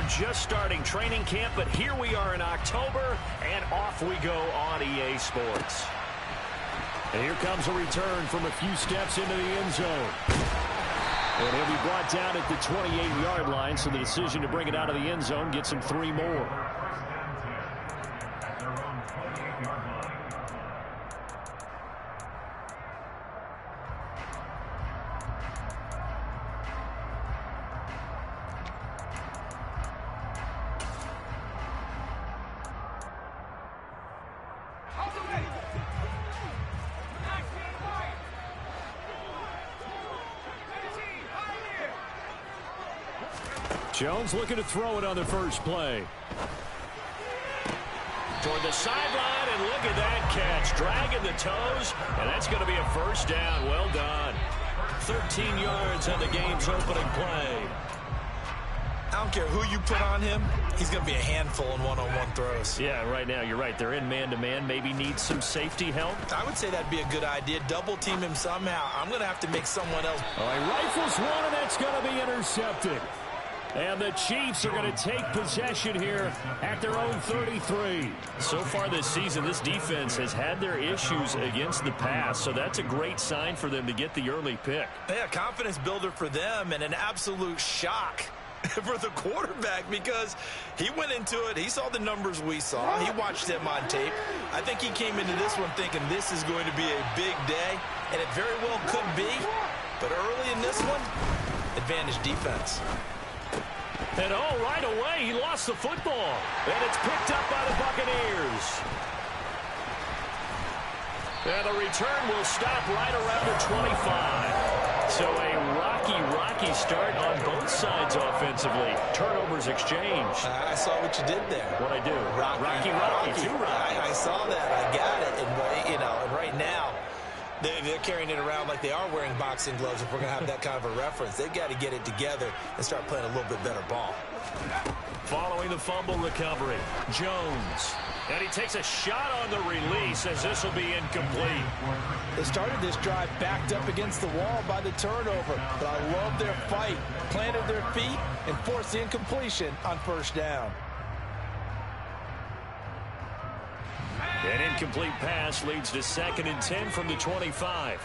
just starting training camp, but here we are in October, and off we go on EA Sports. And here comes a return from a few steps into the end zone. And he'll be brought down at the 28-yard line, so the decision to bring it out of the end zone gets him 3 more. Jones looking to throw it on the first play. Toward the sideline, and look at that catch. Dragging the toes, and that's going to be a first down. Well done. 13 yards on the game's opening play. I don't care who you put on him. He's going to be a handful in one-on-one throws. Yeah, right now, you're right. They're in man-to-man. Maybe needs some safety help. I would say that'd be a good idea. Double team him somehow. I'm going to have to make someone else. All right, rifles one, and that's going to be intercepted. And the Chiefs are going to take possession here at their own 33. So far this season, this defense has had their issues against the pass, so that's a great sign for them to get the early pick. Yeah, confidence builder for them, and an absolute shock for the quarterback, because he went into it, he saw the numbers we saw, he watched them on tape. I think he came into this one thinking this is going to be a big day, and it very well could be, but early in this one, advantage defense. And oh, right away, he lost the football. And it's picked up by the Buccaneers. And the return will stop right around the 25. So a rocky start on both sides offensively. Turnovers exchanged. I saw what you did there. What'd I do? Rocky. Too rocky. I saw that. I got it. And, you know, and right now, they're carrying it around like they are wearing boxing gloves. If we're going to have that kind of a reference, they've got to get it together and start playing a little bit better ball. Following the fumble recovery, Jones. And he takes a shot on the release as this will be incomplete. They started this drive backed up against the wall by the turnover, but I love their fight. Planted their feet and forced the incompletion on first down. An incomplete pass leads to 2nd and 10 from the 25.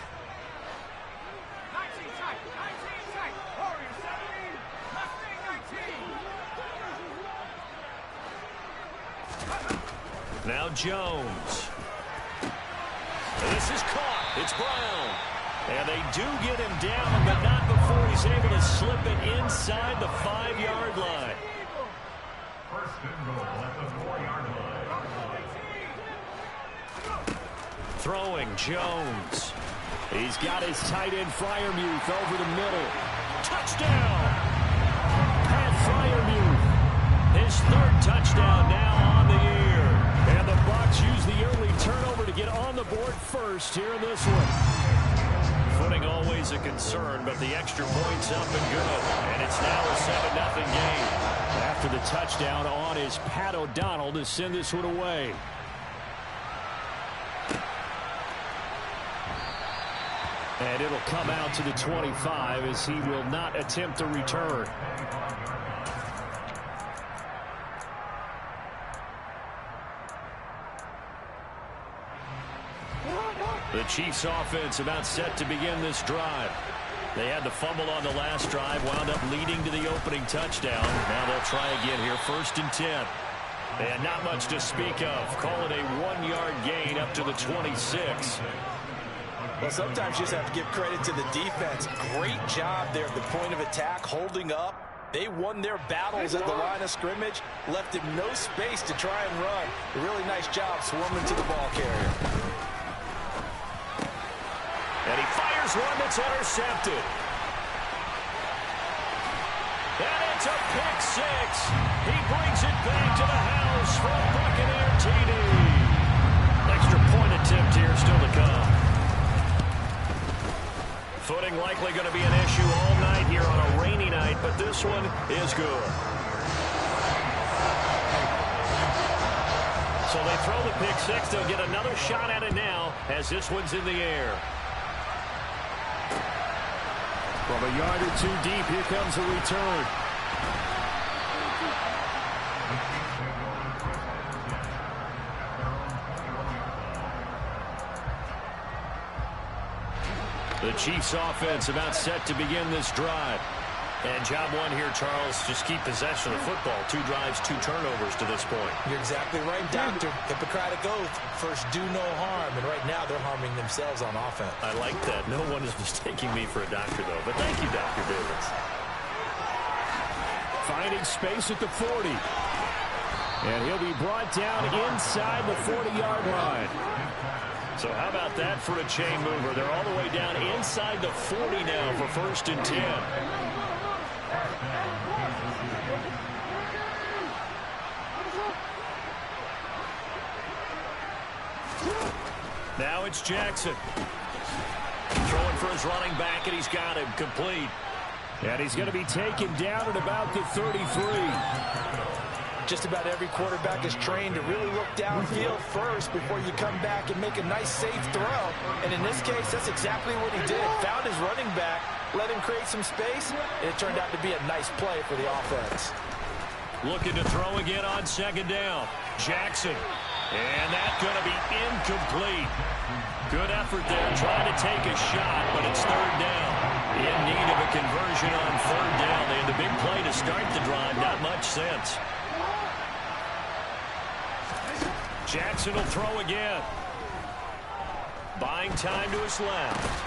Now Jones. This is caught. It's Brown. And they do get him down, but not before he's able to slip it inside the 5-yard line. First and goal at the 4-yard line. Throwing Jones. He's got his tight end Freiermuth over the middle. Touchdown! Pat Freiermuth. His 3rd touchdown now on the year. And the Bucs use the early turnover to get on the board first here in this one. Footing always a concern, but the extra point's up and good. And it's now a 7-0 game. After the touchdown on is Pat O'Donnell to send this one away. And it'll come out to the 25 as he will not attempt a return. The Chiefs offense about set to begin this drive. They had the fumble on the last drive, wound up leading to the opening touchdown. Now they'll try again here, 1st and 10. And not much to speak of. Call it a 1-yard gain up to the 26. Well, sometimes you just have to give credit to the defense. Great job there at the point of attack, holding up. They won their battles at the line of scrimmage, left him no space to try and run. A really nice job swarming to the ball carrier. And he fires one that's intercepted. And it's a pick 6. He brings it back to the house for a Buccaneer TD. Extra point attempt here still to come. Footing likely going to be an issue all night here on a rainy night, but this one is good. So they throw the pick 6. They'll get another shot at it now as this one's in the air. From a yard or two deep, here comes a return. The Chiefs offense about set to begin this drive. And job one here, Charles, just keep possession of the football. 2 drives, 2 turnovers to this point. You're exactly right, Doctor. Hippocratic oath. First, do no harm. And right now, they're harming themselves on offense. I like that. No one is mistaking me for a doctor, though. But thank you, Dr. Davis. Finding space at the 40. And he'll be brought down inside the 40-yard line. So how about that for a chain mover? They're all the way down inside the 40 now for 1st and 10. Now it's Jackson. Throwing for his running back, and he's got him complete. And he's going to be taken down at about the 33. Just about every quarterback is trained to really look downfield first before you come back and make a nice, safe throw. And in this case, that's exactly what he did. Found his running back, let him create some space, and it turned out to be a nice play for the offense. Looking to throw again on 2nd down. Jackson. And that's going to be incomplete. Good effort there, trying to take a shot, but it's 3rd down. In need of a conversion on 3rd down. They had the big play to start the drive. Not much sense. Jackson will throw again. Buying time to his left.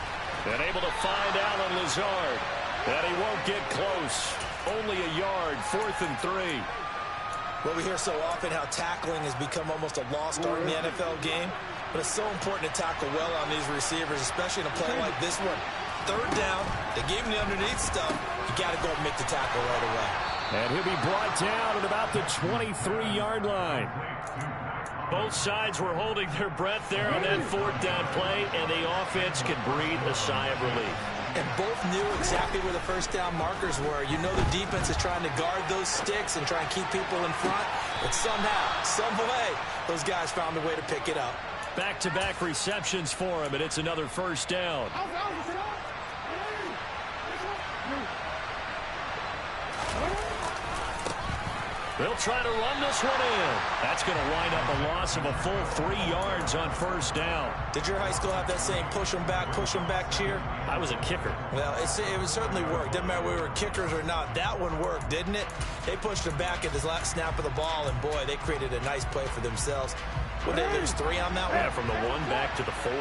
And able to find Alan Lazard. And he won't get close. Only a yard, 4th and 3. Well, we hear so often how tackling has become almost a lost art in the NFL game. But it's so important to tackle well on these receivers, especially in a play like this one. 3rd down, they gave him the underneath stuff. You got to go and make the tackle right away. And he'll be brought down at about the 23-yard line. Both sides were holding their breath there on that 4th down play, and the offense can breathe a sigh of relief. And both knew exactly where the 1st down markers were. You know the defense is trying to guard those sticks and try and keep people in front. But somehow, some way, those guys found a way to pick it up. Back-to-back receptions for him, and it's another 1st down. They'll try to run this one in. That's going to wind up a loss of a full 3 yards on 1st down. Did your high school have that same push them back cheer? I was a kicker. Well, it certainly worked. Didn't matter whether we were kickers or not. That one worked, didn't it? They pushed him back at the last snap of the ball, and boy, they created a nice play for themselves. Would they lose 3 on that one? Yeah, from the 1 back to the 4.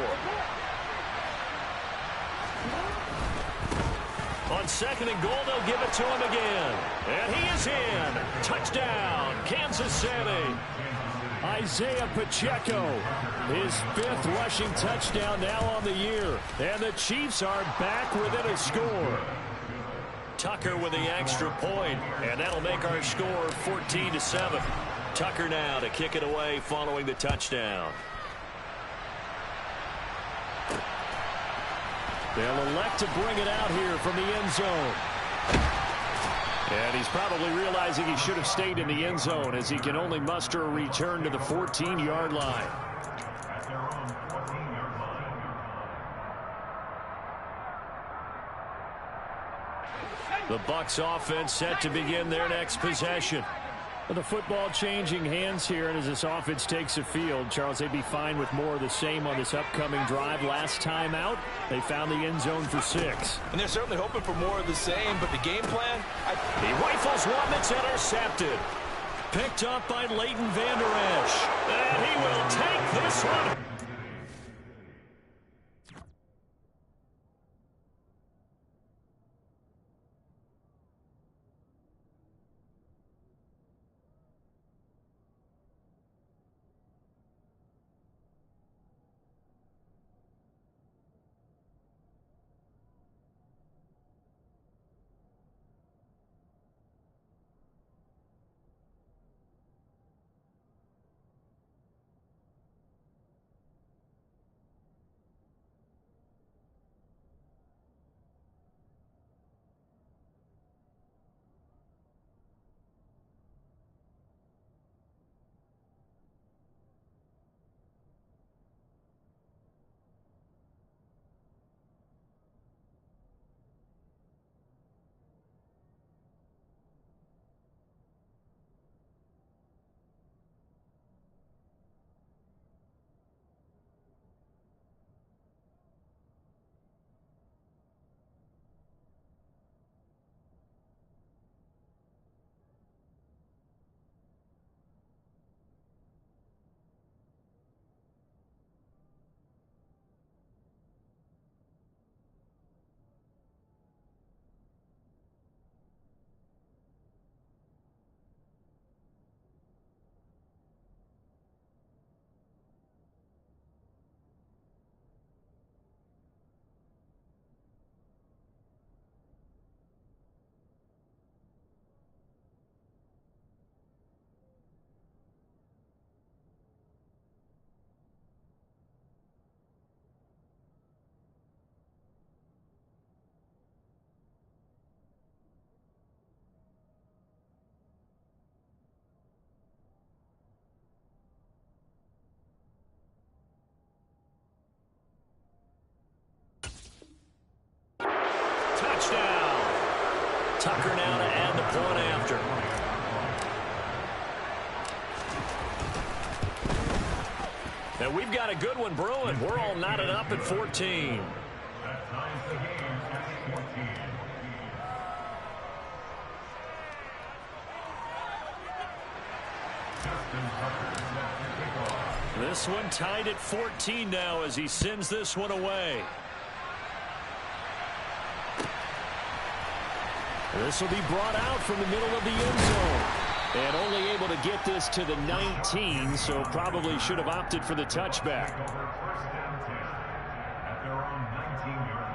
On 2nd and goal, they'll give it to him again. And he is in. Touchdown, Kansas City. Isaiah Pacheco, his 5th rushing touchdown now on the year. And the Chiefs are back within a score. Tucker with the extra point, and that'll make our score 14-7. Tucker now to kick it away following the touchdown. They'll elect to bring it out here from the end zone. And he's probably realizing he should have stayed in the end zone as he can only muster a return to the 14-yard line. At their own 14-yard line. The Bucs offense set to begin their next possession. The football changing hands here, and as this offense takes the field, Charles, they'd be fine with more of the same on this upcoming drive. Last time out, they found the end zone for 6. And they're certainly hoping for more of the same, but the game plan... He rifles one that's intercepted. Picked up by Leighton Vander Esch. And he will take this one. Tucker now to add the point after. And we've got a good one brewing. We're all knotted up at 14. That ties the game at 14. This one tied at 14 now as he sends this one away. This will be brought out from the middle of the end zone. And only able to get this to the 19, so probably should have opted for the touchback. First down 10 at their own 19-yard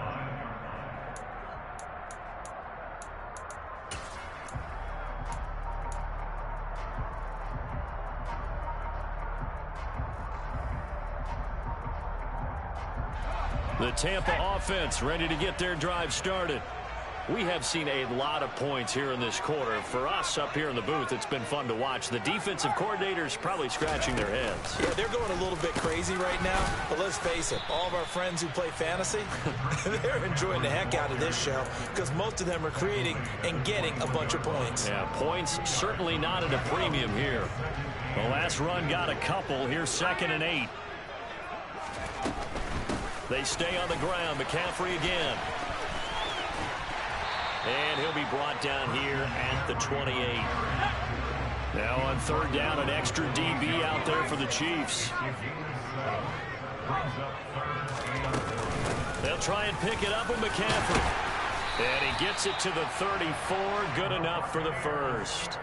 line. The Tampa offense ready to get their drive started. We have seen a lot of points here in this quarter. For us up here in the booth, it's been fun to watch. The defensive coordinators probably scratching their heads. Yeah, they're going a little bit crazy right now. But let's face it, all of our friends who play fantasy, they're enjoying the heck out of this show because most of them are creating and getting a bunch of points. Yeah, points certainly not at a premium here. The last run got a couple. Here's 2nd and 8. They stay on the ground. McCaffrey again. And he'll be brought down here at the 28. Now on 3rd down, an extra DB out there for the Chiefs. They'll try and pick it up with McCaffrey. And he gets it to the 34. Good enough for the first.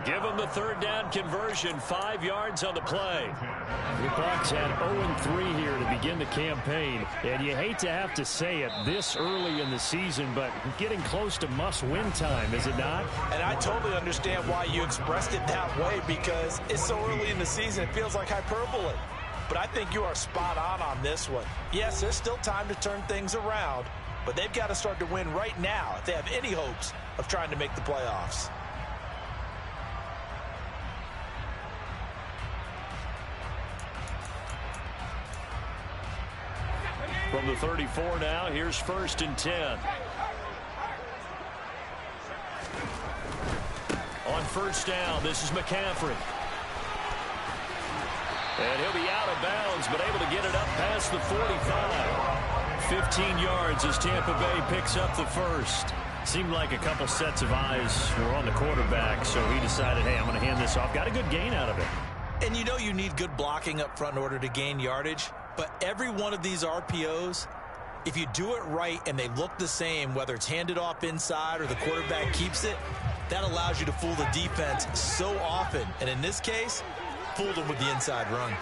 Give him the 3rd down conversion. 5 yards on the play. The Bucs had 0-3 here to begin the campaign. And you hate to have to say it this early in the season, but getting close to must-win time, is it not? And I totally understand why you expressed it that way because it's so early in the season it feels like hyperbole. But I think you are spot on this one. Yes, there's still time to turn things around, but they've got to start to win right now if they have any hopes of trying to make the playoffs. From the 34 now, here's 1st and 10. On 1st down, this is McCaffrey. And he'll be out of bounds, but able to get it up past the 45. 15 yards as Tampa Bay picks up the first. Seemed like a couple sets of eyes were on the quarterback, so he decided, hey, I'm going to hand this off. Got a good gain out of it. And you know you need good blocking up front in order to gain yardage. But every one of these RPOs, if you do it right and they look the same, whether it's handed off inside or the quarterback keeps it, that allows you to fool the defense so often. And in this case, fooled them with the inside run.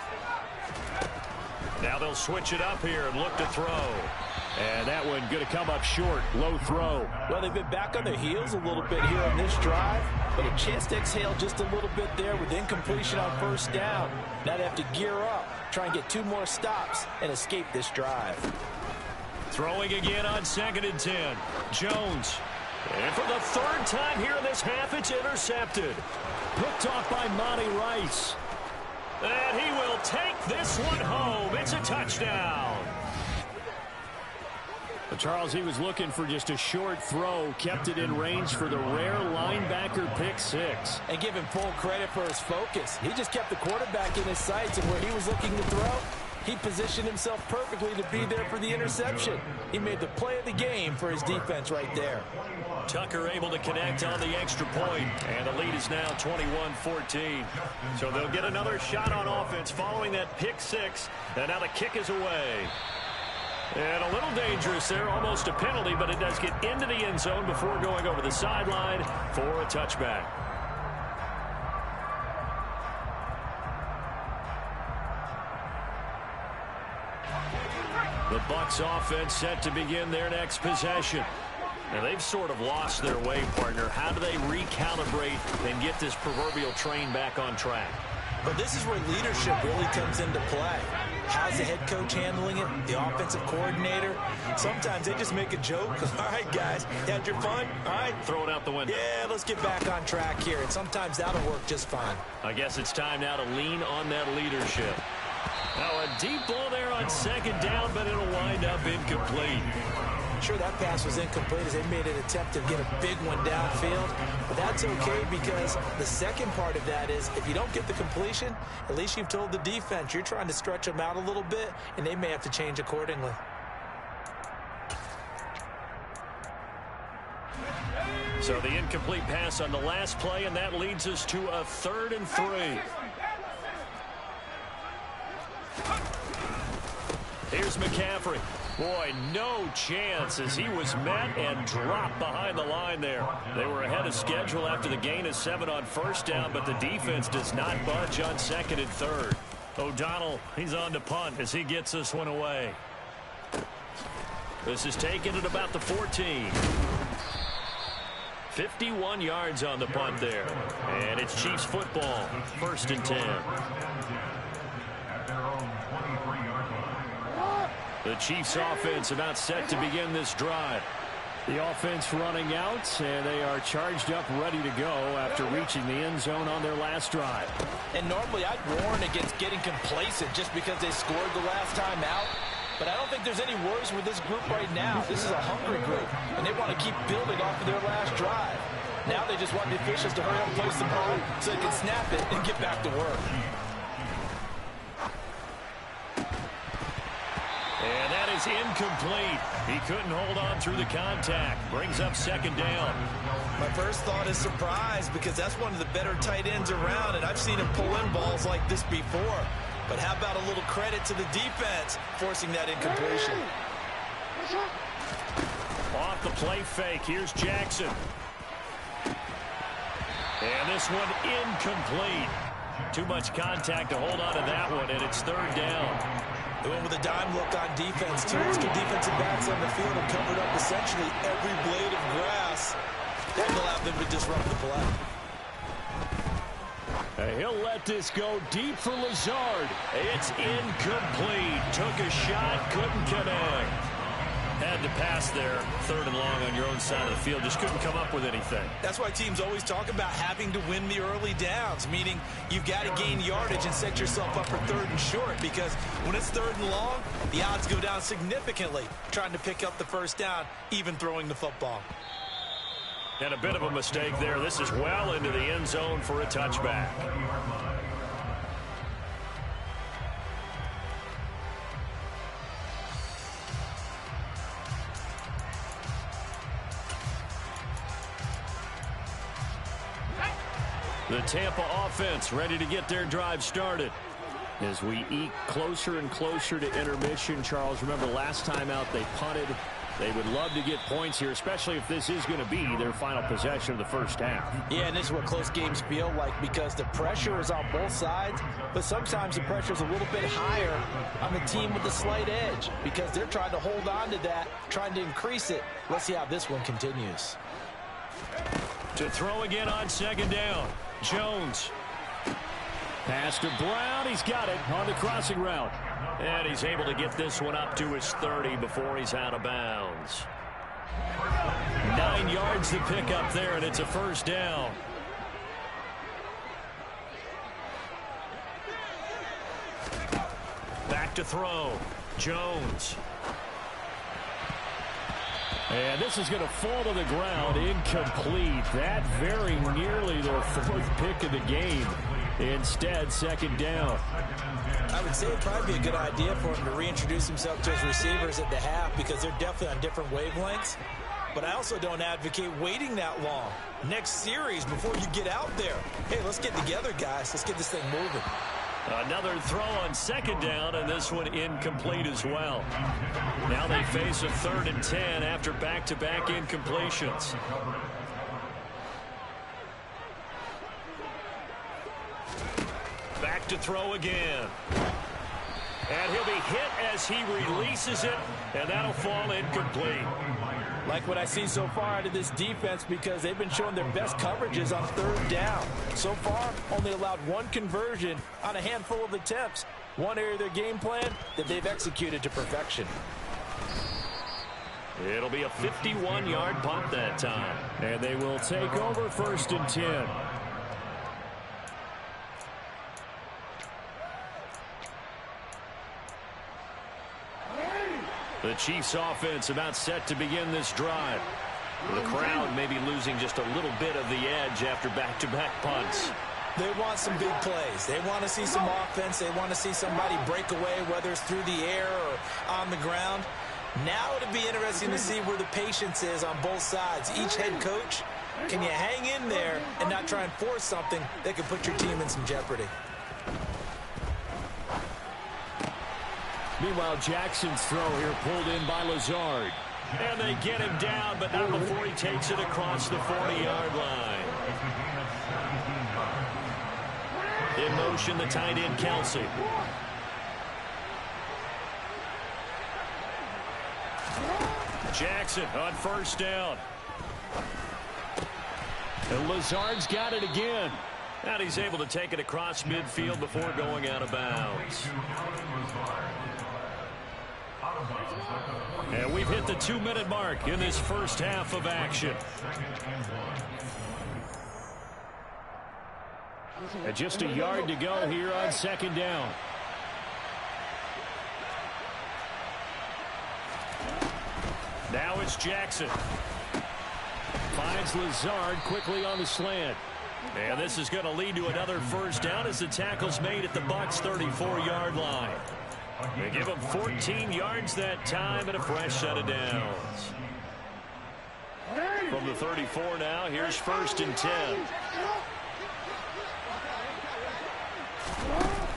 Now they'll switch it up here and look to throw. And that one going to come up short. Low throw. Well, they've been back on their heels a little bit here on this drive, but a chance to exhale just a little bit there with incompletion on 1st down. Now they have to gear up, try and get 2 more stops and escape this drive. Throwing again on 2nd and 10. Jones. And for the 3rd time here in this half, it's intercepted. Picked off by Monty Rice. And he will take this one home. It's a touchdown. But Charles, he was looking for just a short throw, kept it in range for the rare linebacker pick 6. And give him full credit for his focus. He just kept the quarterback in his sights, and where he was looking to throw, he positioned himself perfectly to be there for the interception. He made the play of the game for his defense right there. Tucker able to connect on the extra point, and the lead is now 21-14. So they'll get another shot on offense following that pick 6, and now the kick is away. And a little dangerous there, almost a penalty, but it does get into the end zone before going over the sideline for a touchback. The Bucs offense set to begin their next possession. Now they've sort of lost their way, partner. How do they recalibrate and get this proverbial train back on track? But this is where leadership really comes into play. How's the head coach handling it? The offensive coordinator? Sometimes they just make a joke. All right, guys, you had your fun? All right. Throw it out the window. Yeah, let's get back on track here. And sometimes that'll work just fine. I guess it's time now to lean on that leadership. Now a deep ball there on 2nd down, but it'll wind up incomplete. Sure, that pass was incomplete as they made an attempt to get a big one downfield. But that's okay because the second part of that is if you don't get the completion, at least you've told the defense you're trying to stretch them out a little bit, and they may have to change accordingly. So the incomplete pass on the last play, and that leads us to a 3rd and 3. Here's McCaffrey. Boy, no chance as he was met and dropped behind the line there. They were ahead of schedule after the gain of 7 on first down, but the defense does not budge on 2nd and 3rd. O'Donnell, he's on to punt as he gets this one away. This is taken at about the 14. 51 yards on the punt there. And it's Chiefs football, 1st and 10. The Chiefs offense about set to begin this drive. The offense running out, and they are charged up, ready to go after reaching the end zone on their last drive. And normally I'd warn against getting complacent just because they scored the last time out. But I don't think there's any worries with this group right now. This is a hungry group, and they want to keep building off of their last drive. Now they just want the officials to hurry up and place the ball so they can snap it and get back to work. And that is incomplete. He couldn't hold on through the contact. Brings up 2nd down. My first thought is surprise because that's one of the better tight ends around, and I've seen him pull in balls like this before. But how about a little credit to the defense forcing that incompletion? Off the play fake. Here's Jackson. And this one incomplete. Too much contact to hold on to that one, and it's 3rd down. They went with a dime look on defense, too. It's two defensive backs on the field and covered up essentially every blade of grass. That will allow them to disrupt the play. He'll let this go deep for Lazard. It's incomplete. Took a shot, couldn't connect. Had to pass there, 3rd and long on your own side of the field. Just couldn't come up with anything. That's why teams always talk about having to win the early downs, meaning you've got to gain yardage and set yourself up for 3rd and short, because when it's 3rd and long, the odds go down significantly trying to pick up the first down, even throwing the football. And a bit of a mistake there. This is well into the end zone for a touchback. The Tampa offense ready to get their drive started. As we eke closer and closer to intermission, Charles, remember last time out they punted. They would love to get points here, especially if this is going to be their final possession of the first half. Yeah, and this is what close games feel like because the pressure is on both sides, but sometimes the pressure is a little bit higher on the team with the slight edge because they're trying to hold on to that, trying to increase it. Let's see how this one continues. To throw again on 2nd down. Jones. Pass to Brown. He's got it on the crossing route. And he's able to get this one up to his 30 before he's out of bounds. 9 yards to pick up there, and it's a 1st down. Back to throw. Jones. And this is going to fall to the ground. Incomplete. That very nearly their 4th pick of the game. Instead, 2nd down. I would say it'd probably be a good idea for him to reintroduce himself to his receivers at the half because they're definitely on different wavelengths. But I also don't advocate waiting that long. Next series before you get out there. Hey, let's get together, guys. Let's get this thing moving. Another throw on 2nd down, and this one incomplete as well. Now they face a 3rd and 10 after back-to-back incompletions. Back to throw again. And he'll be hit as he releases it, and that'll fall incomplete. Like what I see so far out of this defense because they've been showing their best coverages on 3rd down. So far, only allowed 1 conversion on a handful of attempts. One area of their game plan that they've executed to perfection. It'll be a 51-yard punt that time. And they will take over 1st and 10. The Chiefs offense about set to begin this drive. The crowd may be losing just a little bit of the edge after back-to-back punts. They want some big plays. They want to see some offense. They want to see somebody break away, whether it's through the air or on the ground. Now it'll be interesting to see where the patience is on both sides. Each head coach, can you hang in there and not try and force something that could put your team in some jeopardy? Meanwhile, Jackson's throw here pulled in by Lazard. And they get him down, but not before he takes it across the 40-yard line. In motion, the tight end, Kelsey. Jackson on first down. And Lazard's got it again. And he's able to take it across midfield before going out of bounds. And we've hit the 2-minute mark in this first half of action. And just a yard to go here on second down. Now it's Jackson. Finds Lazard quickly on the slant. And this is going to lead to another first down as the tackle's made at the Bucs' 34-yard line. They give him 14 yards that time and a fresh set of downs. From the 34 now, here's first and 10.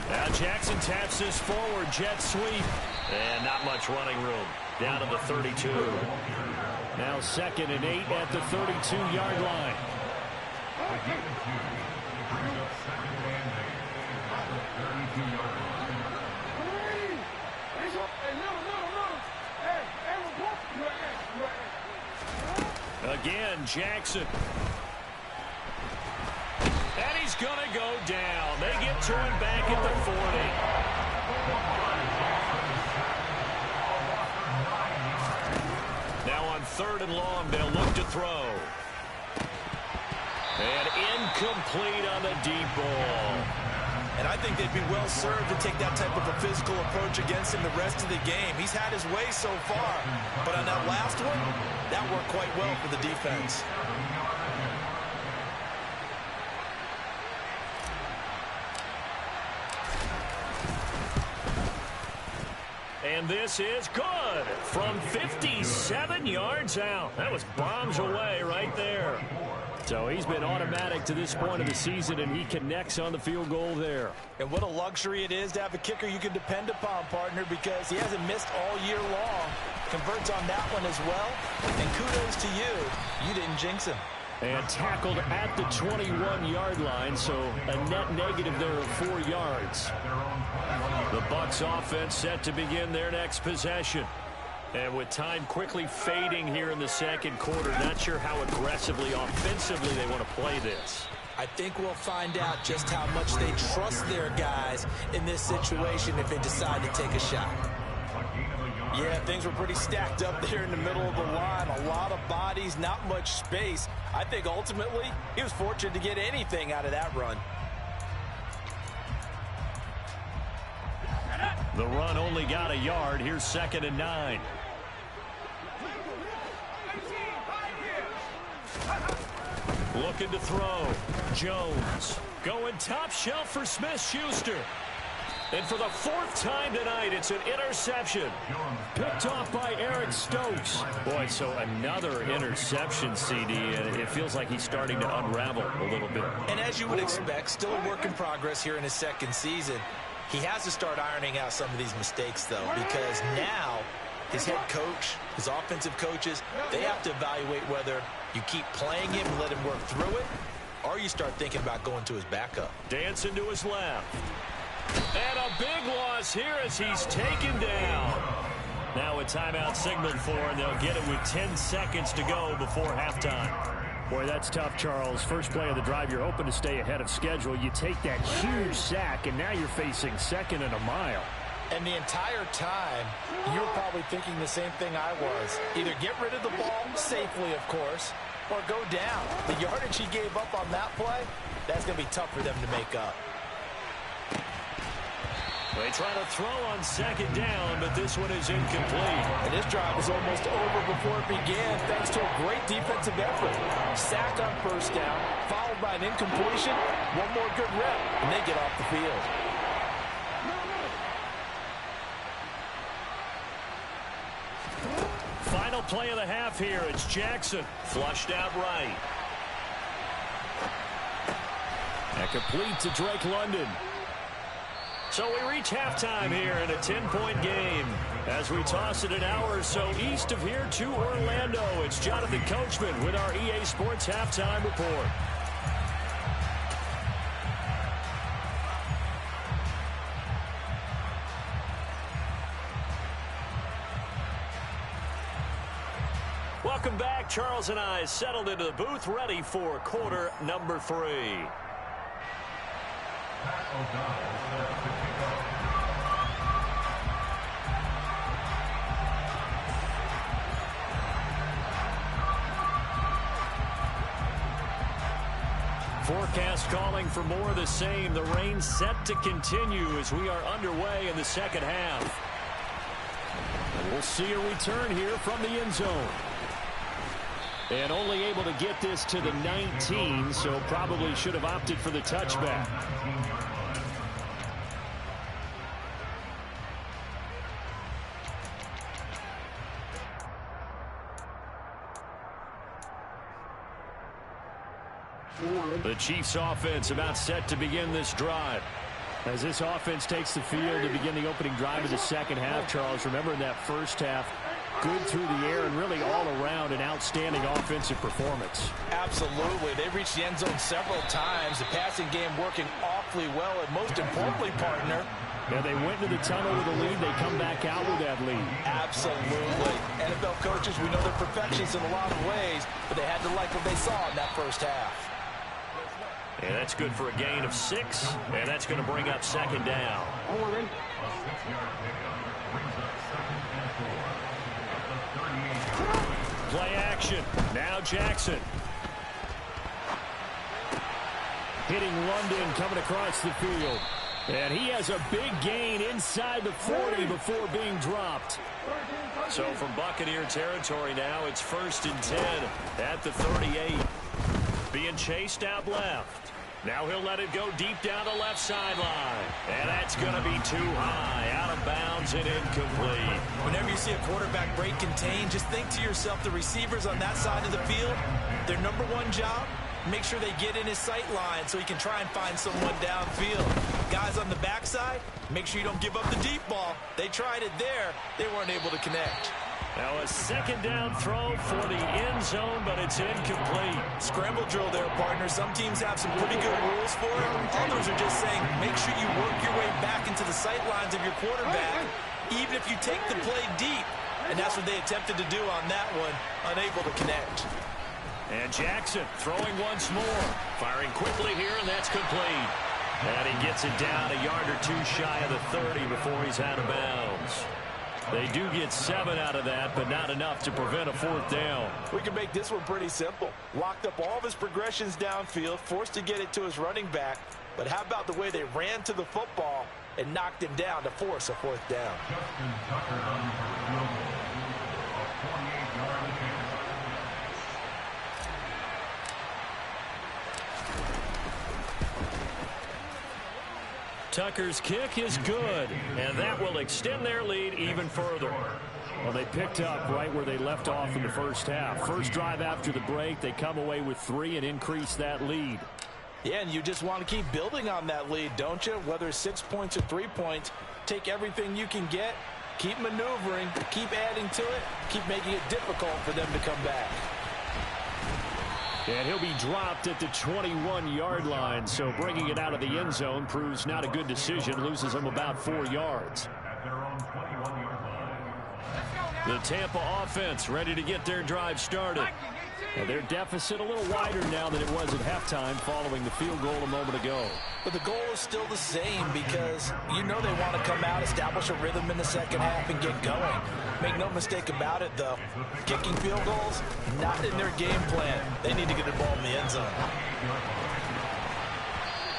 Now Jackson taps this forward jet sweep. And not much running room. Down to the 32. Now second and 8 at the 32-yard line. Again, Jackson. And he's going to go down. They get to him back at the 40. Now on third and long, they'll look to throw. And incomplete on the deep ball. And I think they'd be well served to take that type of a physical approach against him the rest of the game. He's had his way so far. But on that last one, that worked quite well for the defense. And this is good from 57 yards out. That was bombs away right there. So he's been automatic to this point of the season, and he connects on the field goal there. And what a luxury it is to have a kicker you can depend upon, partner, because he hasn't missed all year long. Converts on that one as well. And kudos to you. You didn't jinx him. And tackled at the 21-yard line, so a net negative there of 4 yards. The Bucs offense set to begin their next possession. And with time quickly fading here in the second quarter, not sure how aggressively, offensively they want to play this. I think we'll find out just how much they trust their guys in this situation if they decide to take a shot. Yeah, things were pretty stacked up there in the middle of the line. A lot of bodies, not much space. I think ultimately he was fortunate to get anything out of that run. The run only got a yard. Here's second and 9. Looking to throw. Jones going top shelf for Smith-Schuster. And for the 4th time tonight, it's an interception. Picked off by Eric Stokes. Boy, so another interception, CD, and it feels like he's starting to unravel a little bit. And as you would expect, still a work in progress here in his second season. He has to start ironing out some of these mistakes, though, because now his head coach, his offensive coaches, they have to evaluate whether you keep playing him and let him work through it, or you start thinking about going to his backup. Dancing to his left. And a big loss here as he's taken down. Now a timeout signaled for, and they'll get it with 10 seconds to go before halftime. Boy, that's tough, Charles. First play of the drive, you're hoping to stay ahead of schedule. You take that huge sack, and now you're facing second and a mile. And the entire time, you're probably thinking the same thing I was. Either get rid of the ball, safely, of course, or go down. The yardage he gave up on that play, that's going to be tough for them to make up. They try to throw on second down, but this one is incomplete. And this drive is almost over before it began, thanks to a great defensive effort. Sack on first down, followed by an incompletion. One more good rep, and they get off the field. Final play of the half here. It's Jackson. Flushed out right. And complete to Drake London. So we reach halftime here in a 10-point game. As we toss it an hour or so east of here to Orlando, it's Jonathan Coachman with our EA Sports Halftime Report. Welcome back. Charles and I settled into the booth, ready for quarter number 3. Forecast calling for more of the same. The rain set to continue as we are underway in the second half. And we'll see a return here from the end zone. And only able to get this to the 19, so probably should have opted for the touchback. The Chiefs offense about set to begin this drive. As this offense takes the field to begin the opening drive of the second half, Charles, remember in that first half, good through the air and really all around an outstanding offensive performance. Absolutely. They reached the end zone several times. The passing game working awfully well, and most importantly, partner, yeah, they went into the tunnel with a lead. They come back out with that lead. Absolutely. NFL coaches, we know they're perfectionists in a lot of ways, but they had to like what they saw in that first half. And that's good for a gain of 6, and that's going to bring up second down. Play action. Now Jackson. Hitting London coming across the field. And he has a big gain inside the 40 before being dropped. So from Buccaneer territory now, it's 1st and 10 at the 38. Being chased out left. Now he'll let it go deep down the left sideline. And that's going to be too high. Out of bounds and incomplete. Whenever you see a quarterback break contain, just think to yourself, the receivers on that side of the field, their number one job, make sure they get in his sight line so he can try and find someone downfield. Guys on the backside, make sure you don't give up the deep ball. They tried it there. They weren't able to connect. Now a second down throw for the end zone, but it's incomplete. Scramble drill there, partner. Some teams have some pretty good rules for it. Others are just saying, make sure you work your way back into the sight lines of your quarterback, even if you take the play deep. And that's what they attempted to do on that one, unable to connect. And Jackson throwing once more. Firing quickly here, and that's complete. And he gets it down a yard or two shy of the 30 before he's out of bounds. They do get 7 out of that, but not enough to prevent a 4th down. We can make this one pretty simple. Locked up all of his progressions downfield, forced to get it to his running back. But how about the way they ran to the football and knocked him down to force a 4th down? Justin Tucker on for field goal. A 48-yard attempt. Tucker's kick is good, and that will extend their lead even further. Well, they picked up right where they left off in the first half. First drive after the break, they come away with 3 and increase that lead. Yeah, and you just want to keep building on that lead, don't you? Whether it's 6 points or 3 points, take everything you can get, keep maneuvering, keep adding to it, keep making it difficult for them to come back. And he'll be dropped at the 21-yard line, so bringing it out of the end zone proves not a good decision, loses him about 4 yards. At their own 21-yard line. The Tampa offense ready to get their drive started. And their deficit a little wider now than it was at halftime following the field goal a moment ago. But the goal is still the same because you know they want to come out, establish a rhythm in the second half, and get going. Make no mistake about it, though. Kicking field goals, not in their game plan. They need to get the ball in the end zone.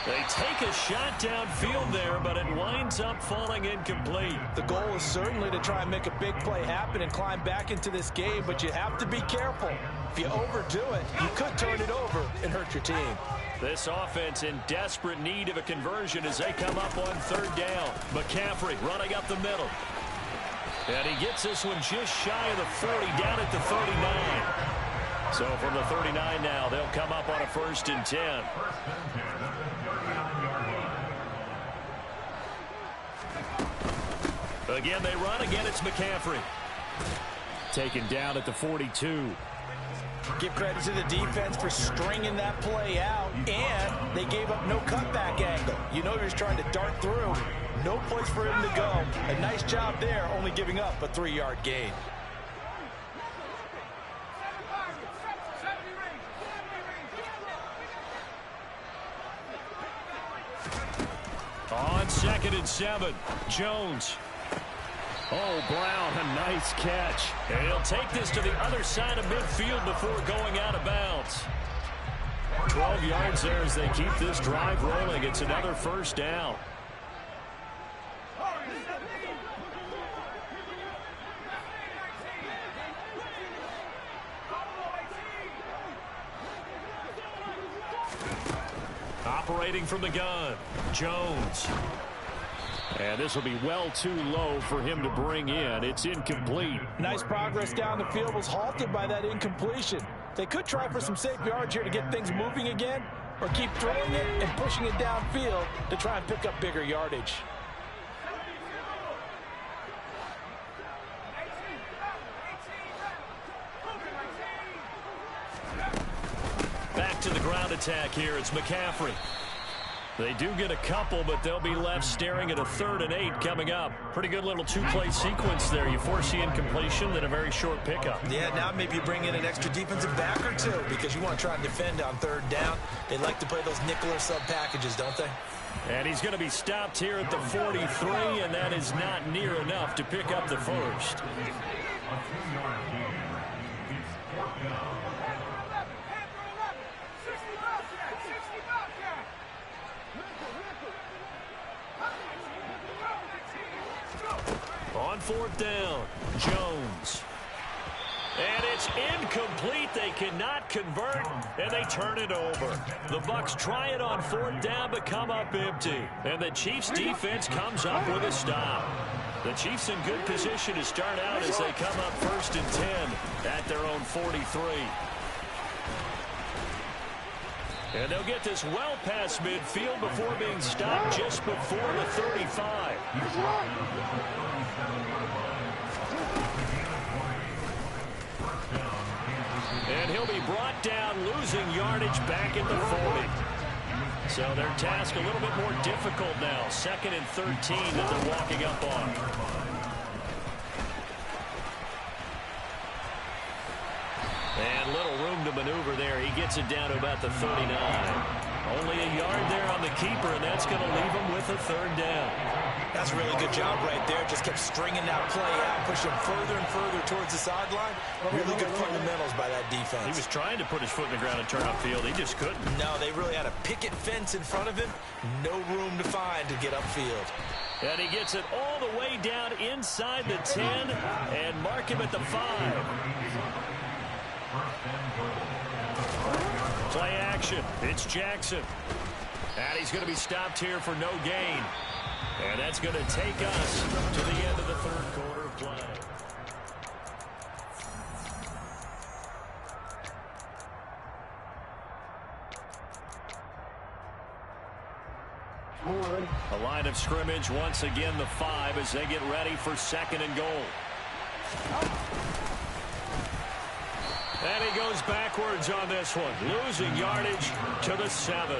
They take a shot downfield there, but it winds up falling incomplete. The goal is certainly to try and make a big play happen and climb back into this game, but you have to be careful. If you overdo it, you could turn it over and hurt your team. This offense in desperate need of a conversion as they come up on third down. McCaffrey running up the middle. And he gets this one just shy of the 40, down at the 39. So from the 39 now, they'll come up on a 1st and 10. Again, they run. Again, it's McCaffrey. Taken down at the 42. Give credit to the defense for stringing that play out, and they gave up no cutback angle. You know he was trying to dart through. No place for him to go. A nice job there, only giving up a 3-yard gain. On 2nd and 7, Jones. Oh, Brown, a nice catch. And he'll take this to the other side of midfield before going out of bounds. 12 yards there as they keep this drive rolling. It's another 1st down. Operating from the gun, Jones. And this will be well too low for him to bring in. It's incomplete. Nice progress down the field was halted by that incompletion. They could try for some safe yards here to get things moving again, or keep throwing it and pushing it downfield to try and pick up bigger yardage. Back to the ground attack here. It's McCaffrey. They do get a couple, but they'll be left staring at a 3rd and 8 coming up. Pretty good little 2-play sequence there. You force the incompletion, then a very short pickup. Yeah, now maybe you bring in an extra defensive back or two because you want to try and defend on 3rd down. They like to play those nickel or sub packages, don't they? And he's going to be stopped here at the 43, and that is not near enough to pick up the 1st. On 4th down, Jones. And it's incomplete. They cannot convert, and they turn it over. The Bucs try it on 4th down, but come up empty. And the Chiefs' defense comes up with a stop. The Chiefs in good position to start out as they come up 1st and 10 at their own 43. And they'll get this well past midfield before being stopped just before the 35. And he'll be brought down, losing yardage back at the 40. So their task a little bit more difficult now. 2nd and 13 that they're walking up on. And little room to maneuver there. He gets it down to about the 39. Only a yard there on the keeper, and that's going to leave him with a 3rd down. That's a really good job right there. Just kept stringing that play out, pushing him further and further towards the sideline. Really good fundamentals by that defense. He was trying to put his foot in the ground and turn upfield. He just couldn't. No, they really had a picket fence in front of him. No room to find to get upfield. And he gets it all the way down inside the 10 and mark him at the 5. Play action. It's Jackson. And he's going to be stopped here for no gain. And that's going to take us to the end of the 3rd quarter of play. A line of scrimmage once again, the 5 as they get ready for 2nd and goal. And he goes backwards on this one, losing yardage to the 7.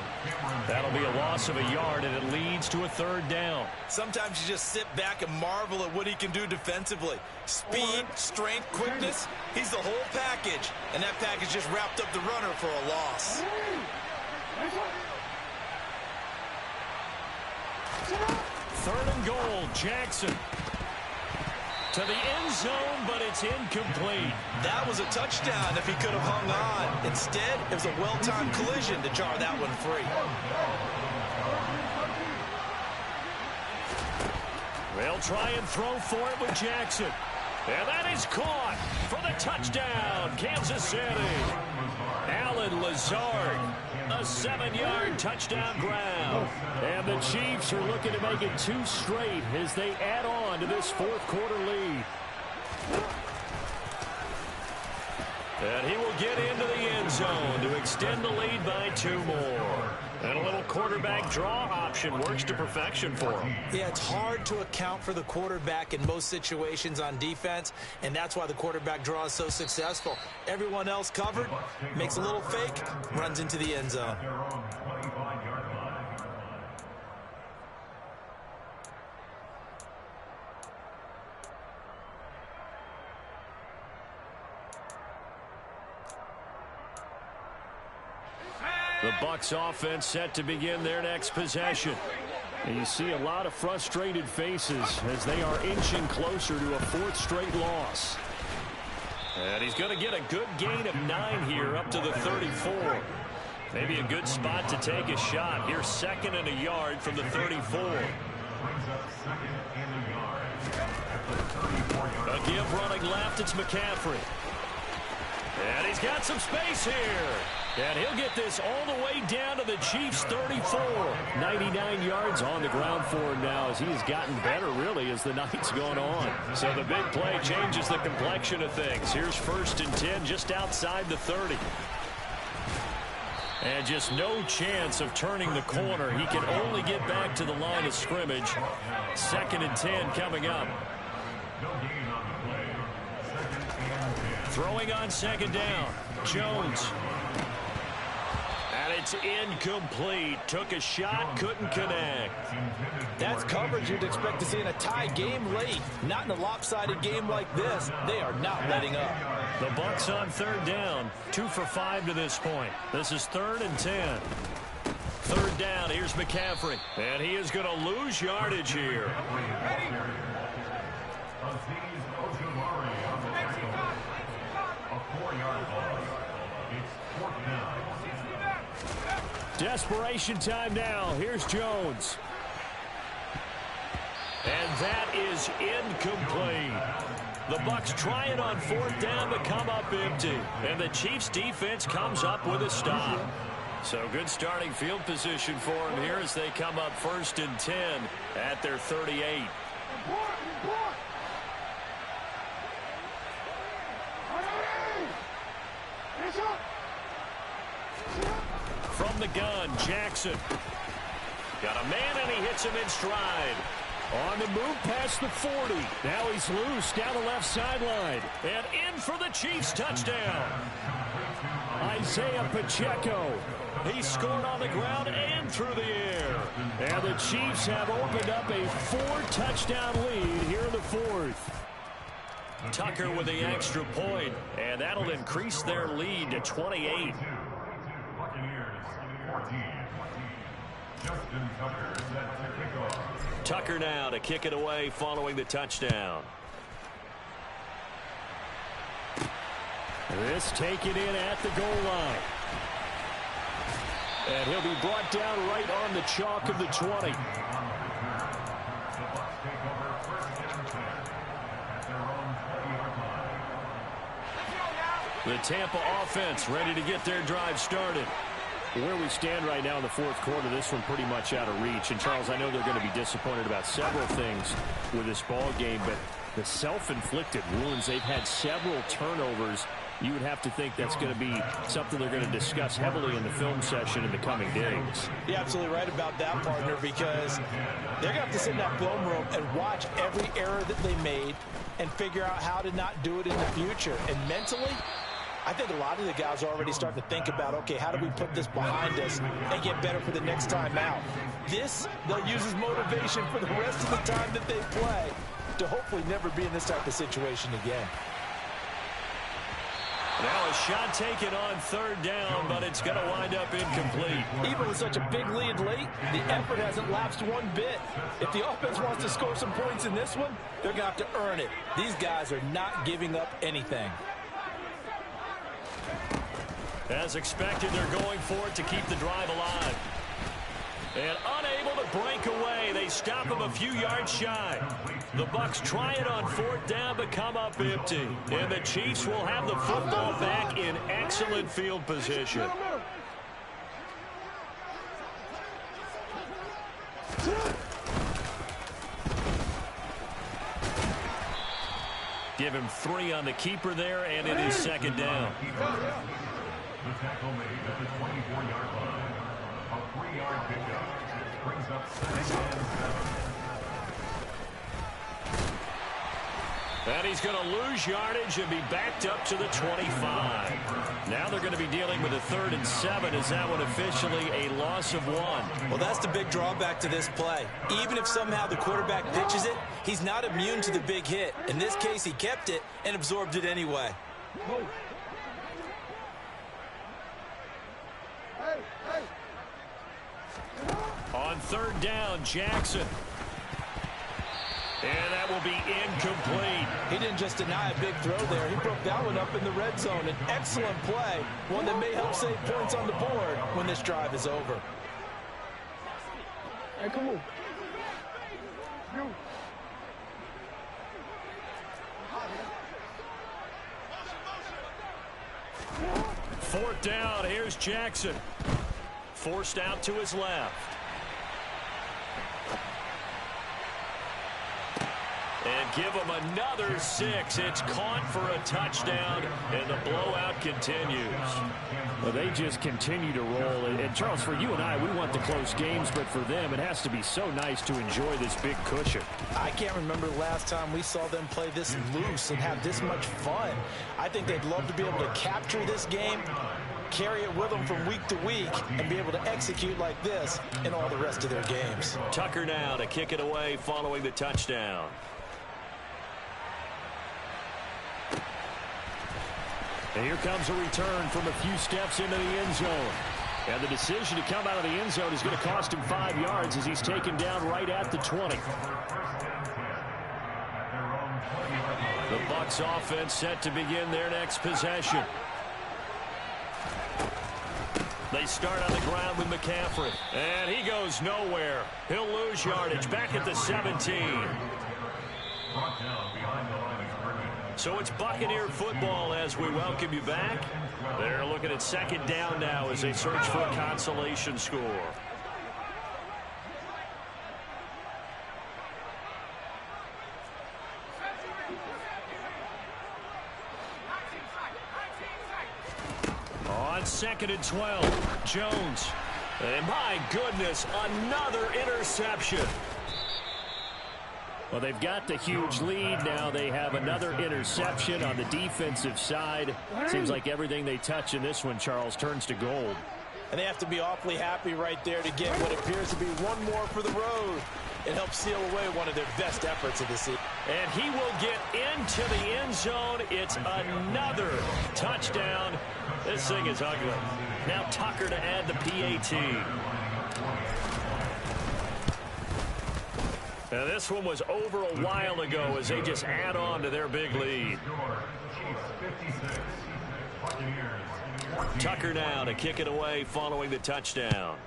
That'll be a loss of a yard, and it leads to a 3rd down. Sometimes you just sit back and marvel at what he can do defensively. Speed, strength, quickness, he's the whole package. And that package just wrapped up the runner for a loss. 3rd and goal, Jackson. To the end zone, but it's incomplete. That was a touchdown if he could have hung on. Instead, it was a well-timed collision to jar that one free. They'll try and throw for it with Jackson. And that is caught for the touchdown, Kansas City. Allen Lazard, a 7-yard touchdown grab. And the Chiefs are looking to make it 2 straight as they add on to this fourth quarter lead. And he will get into the end zone to extend the lead by 2 more. And a little quarterback draw option works to perfection for him. Yeah, it's hard to account for the quarterback in most situations on defense, and that's why the quarterback draw is so successful. Everyone else covered, makes a little fake, runs into the end zone. The Bucs offense set to begin their next possession. And you see a lot of frustrated faces as they are inching closer to a 4th straight loss. And he's going to get a good gain of 9 here up to the 34. Maybe a good spot to take a shot. Here's 2nd and a yard from the 34. A give running left, it's McCaffrey. And he's got some space here. And he'll get this all the way down to the Chiefs' 34. 99 yards on the ground for him now as he has gotten better, really, as the night's gone on. So the big play changes the complexion of things. Here's 1st and 10 just outside the 30. And just no chance of turning the corner. He can only get back to the line of scrimmage. 2nd and 10 coming up. Throwing on 2nd down. Jones. And it's incomplete. Took a shot, couldn't connect. That's coverage you'd expect to see in a tie game late. Not in a lopsided game like this. They are not letting up. The Bucs on 3rd down. 2 for 5 to this point. This is 3rd and 10. 3rd down, here's McCaffrey. And he is going to lose yardage here. Desperation time now. Here's Jones. And that is incomplete. The Bucs try it on 4th down to come up empty. And the Chiefs defense comes up with a stop. So good starting field position for them here as they come up 1st and 10 at their 38. From the gun, Jackson. Got a man, and he hits him in stride. On the move past the 40. Now he's loose down the left sideline. And in for the Chiefs touchdown. Isaiah Pacheco. He scored on the ground and through the air. And the Chiefs have opened up a 4-touchdown lead here in the 4th. Tucker with the extra point, and that'll increase their lead to 28. Tucker now to kick it away following the touchdown. This taken in at the goal line. And he'll be brought down right on the chalk of the 20. The Tampa offense ready to get their drive started. Where we stand right now in the 4th quarter, this one pretty much out of reach. And, Charles, I know they're going to be disappointed about several things with this ball game, but the self-inflicted wounds, they've had several turnovers. You would have to think that's going to be something they're going to discuss heavily in the film session in the coming days. You're absolutely right about that, partner, because they're going to have to sit in that film room and watch every error that they made and figure out how to not do it in the future. And mentally, I think a lot of the guys are already starting to think about, okay, how do we put this behind us and get better for the next time out? This, they'll use as motivation for the rest of the time that they play to hopefully never be in this type of situation again. Now a shot taken on 3rd down, but it's going to wind up incomplete. Even with such a big lead late, the effort hasn't lapsed one bit. If the offense wants to score some points in this one, they're going to have to earn it. These guys are not giving up anything. As expected, they're going for it to keep the drive alive. And unable to break away, they stop him a few yards shy. The Bucs try it on 4th down, but come up empty. And the Chiefs will have the football back in excellent field position. Give him 3 on the keeper there, and it is 2nd down. The tackle made at the 24-yard line. A 3-yard pickup brings up 2nd and 7. And he's going to lose yardage and be backed up to the 25. Now they're going to be dealing with a 3rd and 7. Is that one officially a loss of 1? Well, that's the big drawback to this play. Even if somehow the quarterback pitches it, he's not immune to the big hit. In this case, he kept it and absorbed it anyway. On 3rd down, Jackson. And that will be incomplete. He didn't just deny a big throw there. He broke that one up in the red zone. An excellent play, one that may help save points on the board when this drive is over. Hey, come on. 4th down, here's Jackson. Forced out to his left. And give him another 6. It's caught for a touchdown, and the blowout continues. Well, they just continue to roll. And, Charles, for you and I, we want the close games, but for them, it has to be so nice to enjoy this big cushion. I can't remember the last time we saw them play this loose and have this much fun. I think they'd love to be able to capture this game, carry it with them from week to week, and be able to execute like this in all the rest of their games. Tucker now to kick it away following the touchdown. And here comes a return from a few steps into the end zone. And the decision to come out of the end zone is going to cost him 5 yards as he's taken down right at the 20. The Bucs offense set to begin their next possession. They start on the ground with McCaffrey. And he goes nowhere. He'll lose yardage back at the 17. So it's Buccaneer football as we welcome you back. They're looking at 2nd down now as they search for a consolation score. On 2nd and 12, Jones. And my goodness, another interception. Well, they've got the huge lead. Now they have another interception on the defensive side. Seems like everything they touch in this one, Charles, turns to gold. And they have to be awfully happy right there to get what appears to be one more for the road. It helps seal away one of their best efforts of the season. And he will get into the end zone. It's another touchdown. This thing is ugly. Now Tucker to add the PAT. Now this one was over a while ago as they just add on to their big lead. Tucker now to kick it away following the touchdown.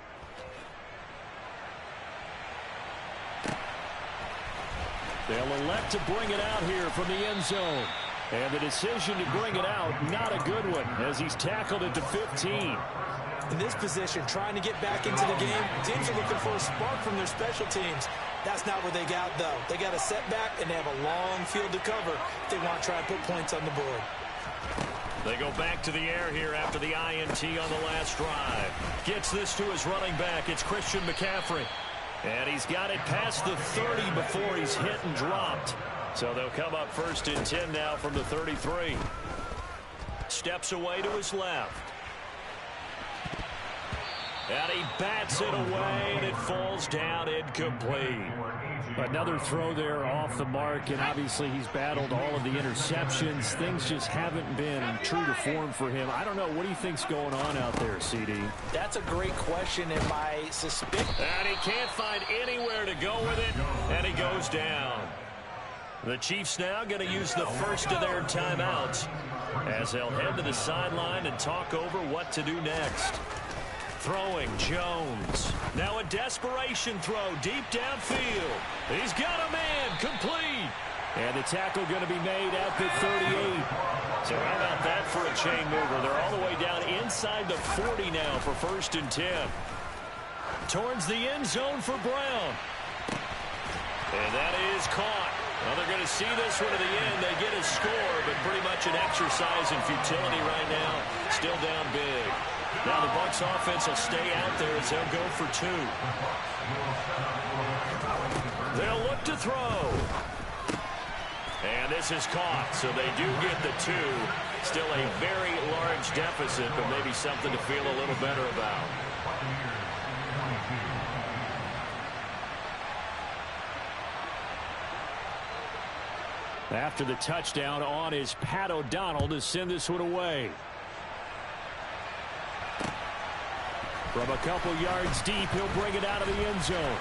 They'll elect to bring it out here from the end zone. And the decision to bring it out, not a good one, as he's tackled at the 15. In this position, trying to get back into the game, teams are looking for a spark from their special teams. That's not what they got, though. They got a setback, and they have a long field to cover if they want to try and put points on the board. They go back to the air here after the INT on the last drive. Gets this to his running back. It's Christian McCaffrey. And he's got it past the 30 before he's hit and dropped. So they'll come up 1st and 10 now from the 33. Steps away to his left. And he bats it away, and it falls down incomplete. Another throw there off the mark, and obviously he's battled all of the interceptions. Things just haven't been true to form for him. I don't know. What do you think's going on out there, CD? That's a great question, and my suspicion. And he can't find anywhere to go with it, and he goes down. The Chiefs now going to use the first of their timeouts as they'll head to the sideline and talk over what to do next. Throwing Jones. Now a desperation throw deep downfield. He's got a man complete. And the tackle going to be made at the 38. So how about that for a chain mover? They're all the way down inside the 40 now for 1st and 10. Towards the end zone for Brown. And that is caught. Well, they're going to see this one to the end. They get a score, but pretty much an exercise in futility right now. Still down big. Now the Bucs offense will stay out there as they'll go for 2. They'll look to throw. And this is caught, so they do get the 2. Still a very large deficit, but maybe something to feel a little better about. After the touchdown on is Pat O'Donnell to send this one away. From a couple yards deep, he'll bring it out of the end zone.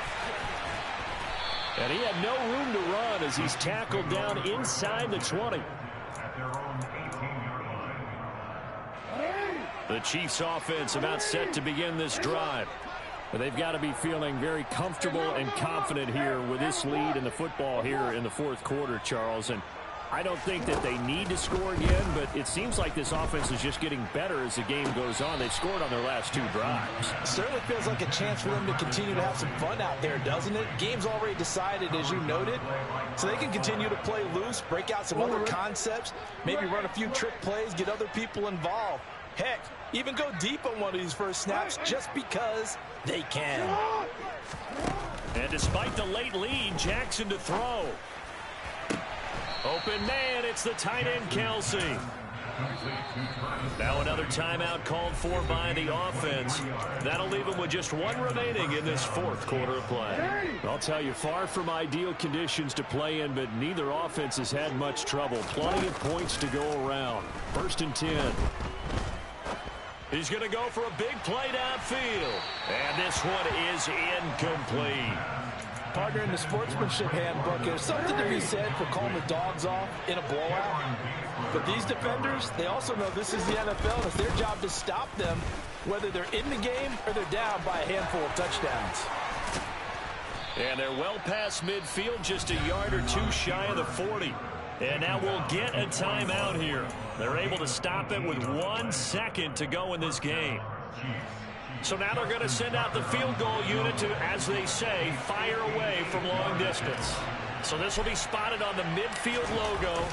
And he had no room to run as he's tackled down inside the 20. The Chiefs offense about set to begin this drive. But they've got to be feeling very comfortable and confident here with this lead in the football here in the 4th quarter, Charles. And I don't think that they need to score again, but it seems like this offense is just getting better as the game goes on. They've scored on their last 2 drives. It certainly feels like a chance for them to continue to have some fun out there, doesn't it? Game's already decided, as you noted, so they can continue to play loose, break out some other concepts, maybe run a few trick plays, get other people involved. Heck, even go deep on one of these first snaps just because they can. And despite the late lead, Jackson to throw. Open man, it's the tight end, Kelsey. Now another timeout called for by the offense. That'll leave them with just 1 remaining in this 4th quarter of play. I'll tell you, far from ideal conditions to play in, but neither offense has had much trouble. Plenty of points to go around. 1st and 10. He's going to go for a big play downfield. And this one is incomplete. Partner, in the sportsmanship handbook, there's something to be said for calling the dogs off in a blowout. But these defenders, they also know this is the NFL, and it's their job to stop them, whether they're in the game or they're down by a handful of touchdowns. And they're well past midfield, just a yard or 2 shy of the 40. And now we'll get a timeout here. They're able to stop it with 1 second to go in this game. So now they're going to send out the field goal unit to, as they say, fire away from long distance. So this will be spotted on the midfield logo.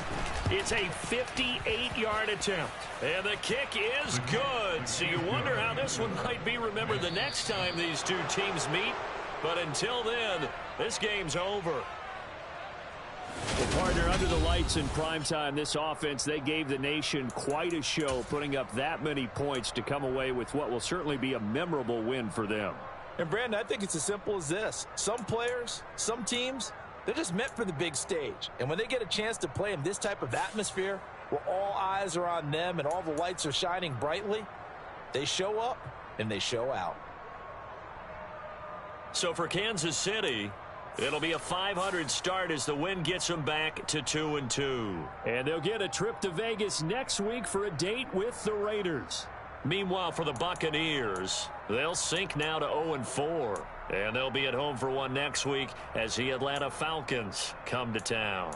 It's a 58-yard attempt. And the kick is good. So you wonder how this one might be remembered the next time these 2 teams meet. But until then, this game's over. Well, partner, under the lights in primetime, this offense, they gave the nation quite a show, putting up that many points to come away with what will certainly be a memorable win for them. And, Brandon, I think it's as simple as this. Some players, some teams, they're just meant for the big stage. And when they get a chance to play in this type of atmosphere, where all eyes are on them and all the lights are shining brightly, they show up and they show out. So for Kansas City, it'll be a 500 start as the win gets them back to 2-2. And they'll get a trip to Vegas next week for a date with the Raiders. Meanwhile, for the Buccaneers, they'll sink now to 0-4. And they'll be at home for one next week as the Atlanta Falcons come to town.